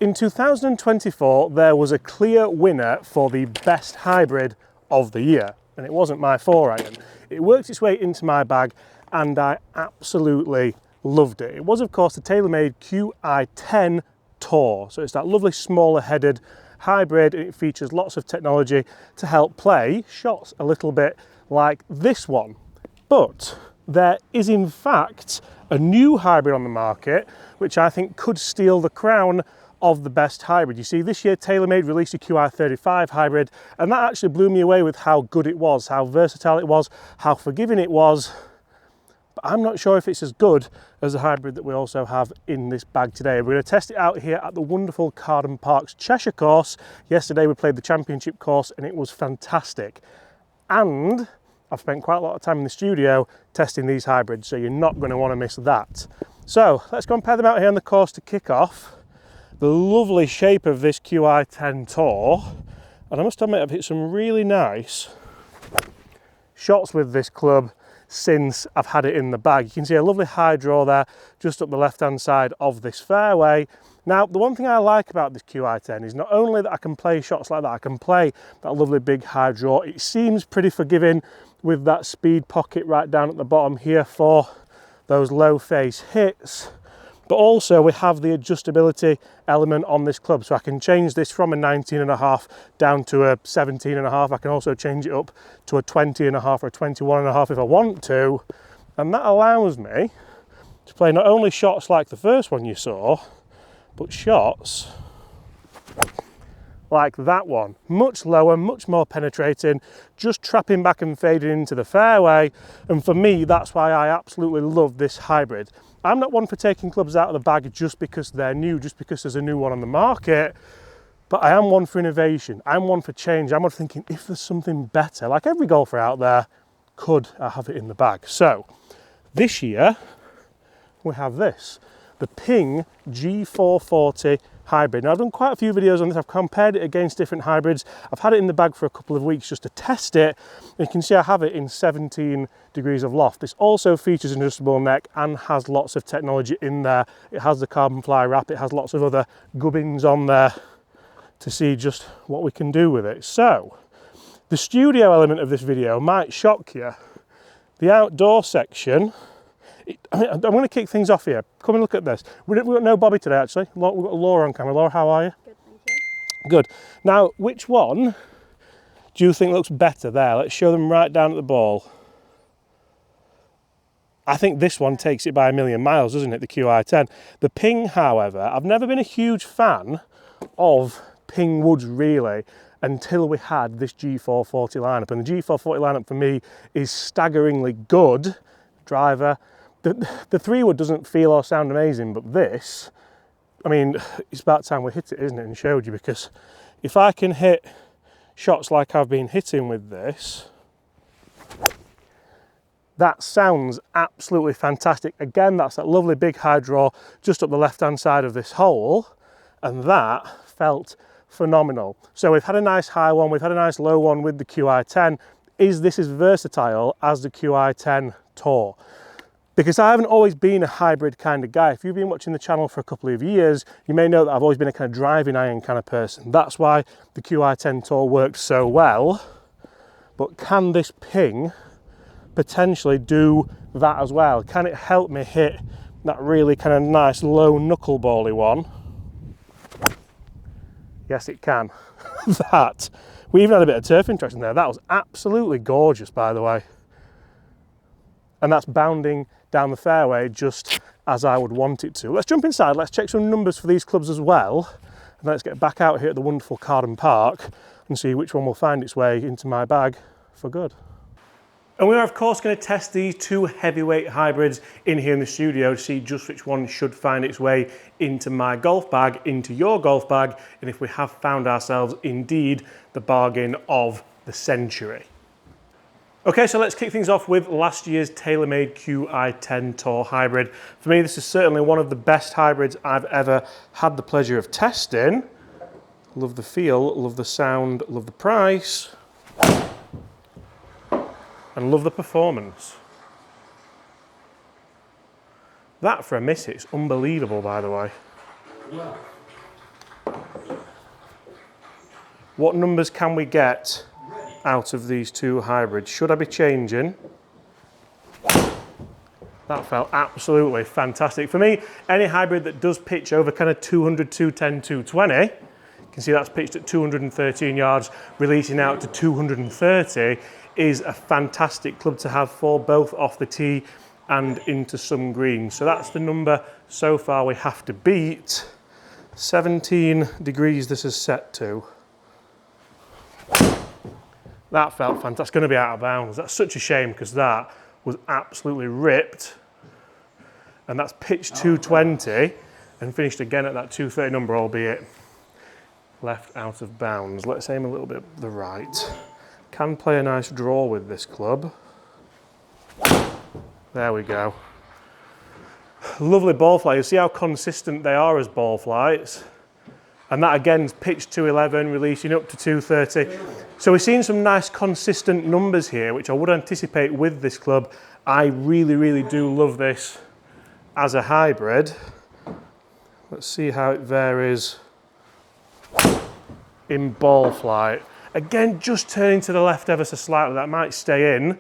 In 2024, there was a clear winner for the best hybrid of the year, and it wasn't my 4-iron. It worked its way into my bag, and I absolutely loved it. It was, of course, the TaylorMade QI10 Tour. So it's that lovely smaller headed hybrid, and it features lots of technology to help play shots a little bit like this one. But there is in fact a new hybrid on the market, which I think could steal the crown of the best hybrid. You see, this year TaylorMade released a QI35 hybrid, and that actually blew me away with how good it was, how versatile it was, how forgiving it was. But I'm not sure if it's as good as the hybrid that we also have in this bag today. We're going to test it out here at the wonderful Carden Parks Cheshire course. Yesterday we played the championship course and it was fantastic. And I've spent quite a lot of time in the studio testing these hybrids, so you're not going to want to miss that. So let's go and pair them out here on the course to kick off. The lovely shape of this QI10 Tour, and I must admit I've hit some really nice shots with this club since I've had it in the bag. You can see a lovely high draw there just up the left hand side of this fairway. Now, the one thing I like about this QI10 is not only that I can play shots like that, I can play that lovely big high draw. It seems pretty forgiving with that speed pocket right down at the bottom here for those low face hits. But also we have the adjustability element on this club, so I can change this from a 19.5 down to a 17.5. I can also change it up to a 20.5 or a 21.5 if I want to, and that allows me to play not only shots like the first one you saw, but shots like that one. Much lower, much more penetrating, just trapping back and fading into the fairway. And for me, that's why I absolutely love this hybrid. I'm not one for taking clubs out of the bag just because they're new, just because there's a new one on the market, but I am one for innovation. I'm one for change. I'm one for thinking if there's something better, like every golfer out there, could I have it in the bag? So this year we have this, the Ping G440 hybrid. Now, I've done quite a few videos on this. I've compared it against different hybrids. I've had it in the bag for a couple of weeks just to test it. And you can see I have it in 17 degrees of loft. This also features an adjustable neck and has lots of technology in there. It has the carbon fly wrap. It has lots of other gubbins on there to see just what we can do with it. So the studio element of this video might shock you. The outdoor section, I'm going to kick things off here. Come and look at this. We've got no Bobby today, actually. We've got Laura on camera. Laura, how are you? Good, thank you. Good. Now, which one do you think looks better there? Let's show them right down at the ball. I think this one takes it by a million miles, doesn't it, the QI10? The Ping, however, I've never been a huge fan of Ping woods, really, until we had this G440 lineup. And the G440 lineup, for me, is staggeringly good. Driver. The 3-wood doesn't feel or sound amazing, but this, I mean, it's about time we hit it, isn't it, and showed you, because if I can hit shots like I've been hitting with this, that sounds absolutely fantastic. Again, that's that lovely big high draw just up the left-hand side of this hole, and that felt phenomenal. So we've had a nice high one, we've had a nice low one with the QI10. Is this as versatile as the QI10 Tour? Because I haven't always been a hybrid kind of guy. If you've been watching the channel for a couple of years, you may know that I've always been a kind of driving iron kind of person. That's why the QI10 Tour worked so well. But can this Ping potentially do that as well? Can it help me hit that really kind of nice low knucklebally one? Yes, it can. That. We even had a bit of turf interaction there. That was absolutely gorgeous, by the way. And that's bounding down the fairway just as I would want it to. Let's jump inside, let's check some numbers for these clubs as well, and let's get back out here at the wonderful Carden Park and see which one will find its way into my bag for good. And we are of course going to test these two heavyweight hybrids in here in the studio to see just which one should find its way into my golf bag, into your golf bag, and if we have found ourselves indeed the bargain of the century. Okay, so let's kick things off with last year's TaylorMade QI10 Tour Hybrid. For me, this is certainly one of the best hybrids I've ever had the pleasure of testing. Love the feel, love the sound, love the price, and love the performance. That for a miss, it's unbelievable, by the way. Well, What numbers can we get out of these two hybrids? Should I be changing? That felt absolutely fantastic. For me, any hybrid that does pitch over kind of 200, 210, 220, you can see that's pitched at 213 yards, releasing out to 230, is a fantastic club to have for both off the tee and into some green. So that's the number so far we have to beat. 17 degrees this is set to. That felt fantastic. It's going to be out of bounds. That's such a shame because that was absolutely ripped. And that's pitched 220 and finished again at that 230 number, albeit left out of bounds. Let's aim a little bit to the right. Can play a nice draw with this club. There we go. Lovely ball flight. You see how consistent they are as ball flights. And that again is pitched 211, releasing up to 230. So we're seeing some nice consistent numbers here, which I would anticipate with this club. I really, really do love this as a hybrid. Let's see how it varies in ball flight. Again, just turning to the left ever so slightly. That might stay in.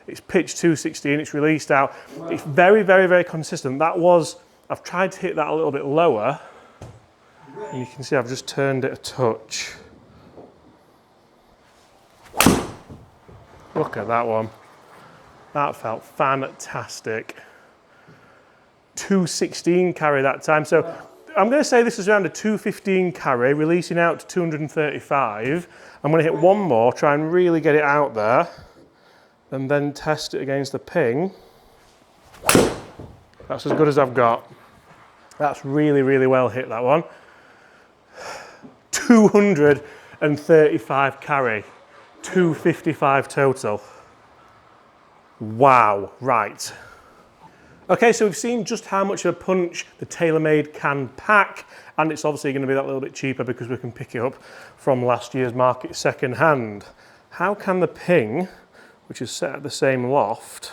It's pitched 216, it's released out. It's very, very, very consistent. That was, I've tried to hit that a little bit lower. And you can see I've just turned it a touch. Look at that one. That felt fantastic. 216 carry that time. So I'm going to say this is around a 215 carry, releasing out to 235. I'm going to hit one more, try and really get it out there, and then test it against the ping. That's as good as I've got. That's really, really well hit, that one. 235 carry, 255 total. Wow, right. Okay, so we've seen just how much of a punch the TaylorMade can pack, and it's obviously going to be that little bit cheaper because we can pick it up from last year's market second hand. How can the ping, which is set at the same loft,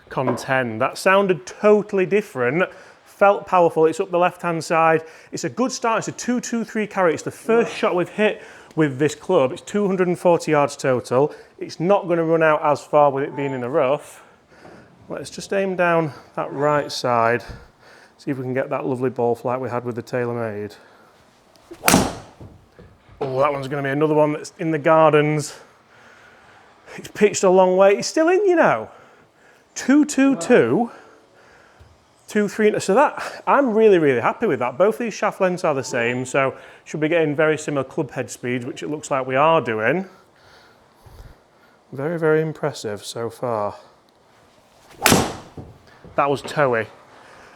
contend? That sounded totally different. Felt powerful. It's up the left-hand side. It's a good start. It's a 223 carry. It's the first shot we've hit with this club. It's 240 yards total. It's not going to run out as far with it being in the rough. Let's just aim down that right side. See if we can get that lovely ball flight we had with the TaylorMade. Oh, that one's going to be another one that's in the gardens. It's pitched a long way. It's still in, you know. 222. 2-3, so that, I'm really, really happy with that. Both these shaft lengths are the same, so should be getting very similar club head speeds, which it looks like we are doing. Very, very impressive so far. That was toey.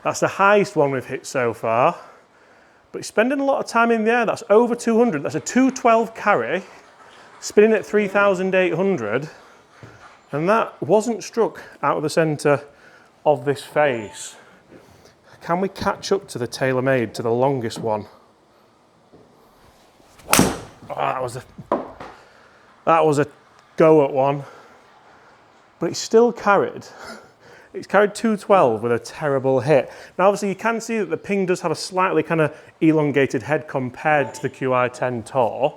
That's the highest one we've hit so far, but he's spending a lot of time in the air. That's over 200. That's a 212 carry, spinning at 3,800, and that wasn't struck out of the centre of this face. Can we catch up to the TaylorMade, to the longest one? Oh, that was a go at one. But it's still carried. It's carried 212 with a terrible hit. Now obviously you can see that the ping does have a slightly kind of elongated head compared to the QI10 Tour.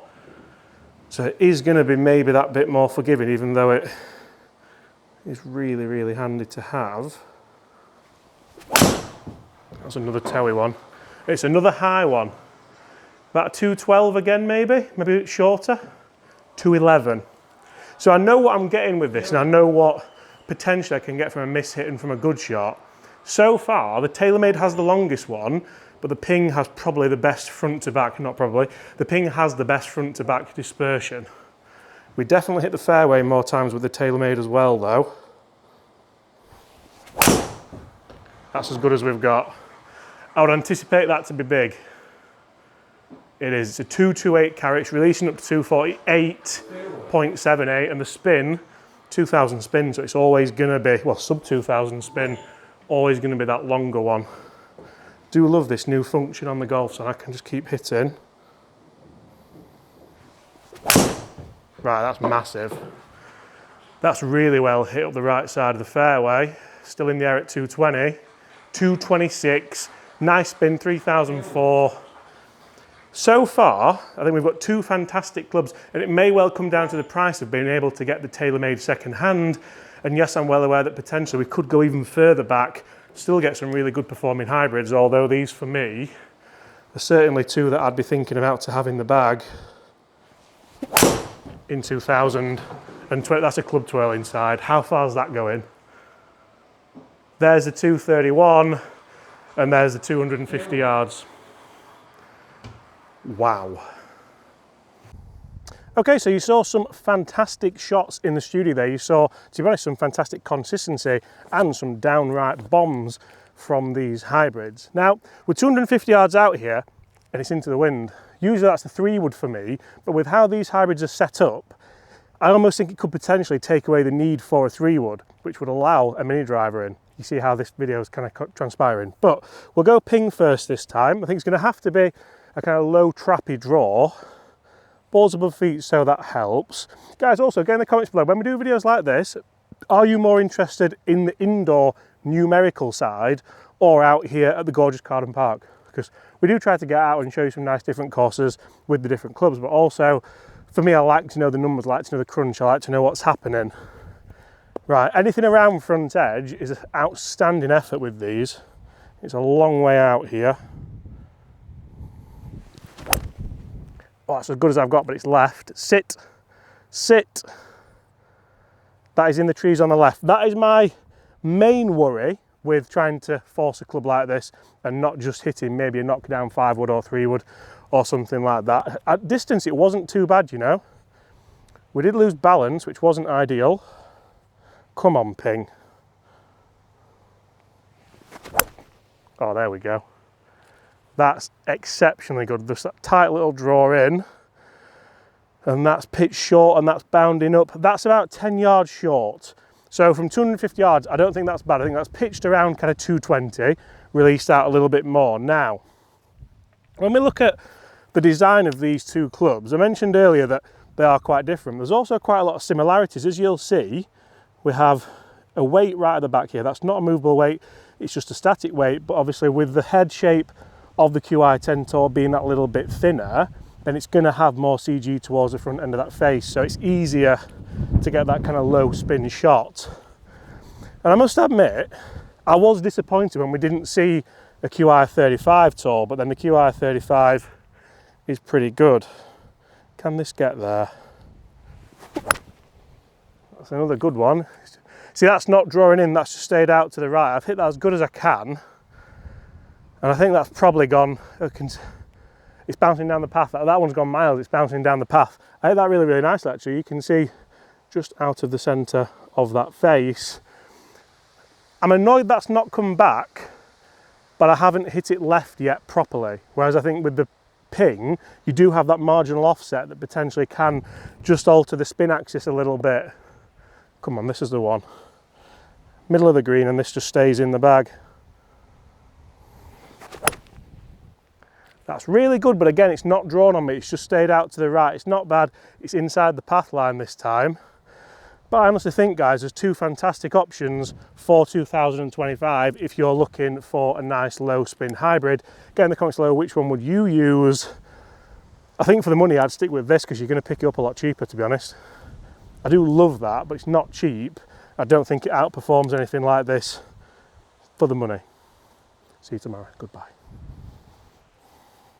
So it is going to be maybe that bit more forgiving, even though it is really, really handy to have. That's another toey one. It's another high one. About 212 again, maybe a bit shorter. 211. So I know what I'm getting with this, and I know what potentially I can get from a miss hit and from a good shot. So far, the TaylorMade has the longest one, but the ping has probably the best front to back, not probably, the ping has the best front to back dispersion. We definitely hit the fairway more times with the TaylorMade as well though. That's as good as we've got. I would anticipate that to be big. It is. It's a 228 carry. It's releasing up to 248.78, and the spin, 2,000 spin, so it's always going to be, well, sub 2,000 spin, always going to be that longer one. Do love this new function on the golf, so I can just keep hitting. Right, that's massive. That's really well hit up the right side of the fairway. Still in the air at 220, 226. Nice spin, 3004. So far, I think we've got two fantastic clubs, and it may well come down to the price of being able to get the TaylorMade second hand. And yes, I'm well aware that potentially we could go even further back, still get some really good performing hybrids, although these for me are certainly two that I'd be thinking about to have in the bag in 2020. That's a club twirl inside. How far is that going? There's the 231 and there's the 250 yards. Wow. Okay, so you saw some fantastic shots in the studio there. You saw, to be honest, some fantastic consistency and some downright bombs from these hybrids. Now, we're 250 yards out here and it's into the wind. Usually that's the 3-wood for me, but with how these hybrids are set up, I almost think it could potentially take away the need for a 3-wood, which would allow a mini driver in. You see how this video is kind of transpiring. But we'll go ping first this time. I think it's going to have to be a kind of low trappy draw. Balls above feet, so that helps. Guys, also get in the comments below, when we do videos like this, are you more interested in the indoor numerical side or out here at the gorgeous Carden Park? Because we do try to get out and show you some nice different courses with the different clubs, but also for me, I like to know the numbers, I like to know the crunch, I like to know what's happening. Right, anything around front edge is an outstanding effort with these. It's a long way out here. Oh, that's as good as I've got, but it's left. Sit, sit. That is in the trees on the left. That is my main worry with trying to force a club like this and not just hitting maybe a knockdown 5-wood or 3-wood or something like that. At distance, it wasn't too bad, you know. We did lose balance, which wasn't ideal. Come on, ping. Oh, there we go. That's exceptionally good. There's that tight little draw in, and that's pitched short and that's bounding up. That's about 10 yards short. So from 250 yards, I don't think that's bad. I think that's pitched around kind of 220, released out a little bit more. Now, when we look at the design of these two clubs, I mentioned earlier that they are quite different. There's also quite a lot of similarities. As you'll see, we have a weight right at the back here. That's not a movable weight, it's just a static weight, but obviously with the head shape of the QI Tentor being that little bit thinner, then it's going to have more CG towards the front end of that face, so it's easier to get that kind of low spin shot. And I must admit, I was disappointed when we didn't see a QI 35 tall, but then the QI 35 is pretty good. Can this get there? That's another good one. See, that's not drawing in, that's just stayed out to the right. I've hit that as good as I can. And I think that's probably gone, it's bouncing down the path. That one's gone miles, it's bouncing down the path. I hit that really, really nicely actually. You can see just out of the centre of that face. I'm annoyed that's not come back, but I haven't hit it left yet properly. Whereas I think with the ping, you do have that marginal offset that potentially can just alter the spin axis a little bit. Come on, this is the one. Middle of the green, and this just stays in the bag. That's really good, but again, it's not drawn on me. It's just stayed out to the right. It's not bad. It's inside the path line this time. But I honestly think, guys, there's two fantastic options for 2025 if you're looking for a nice low spin hybrid. Get in the comments below, which one would you use? I think for the money, I'd stick with this because you're going to pick it up a lot cheaper, to be honest. I do love that, but it's not cheap. I don't think it outperforms anything like this for the money. See you tomorrow. Goodbye.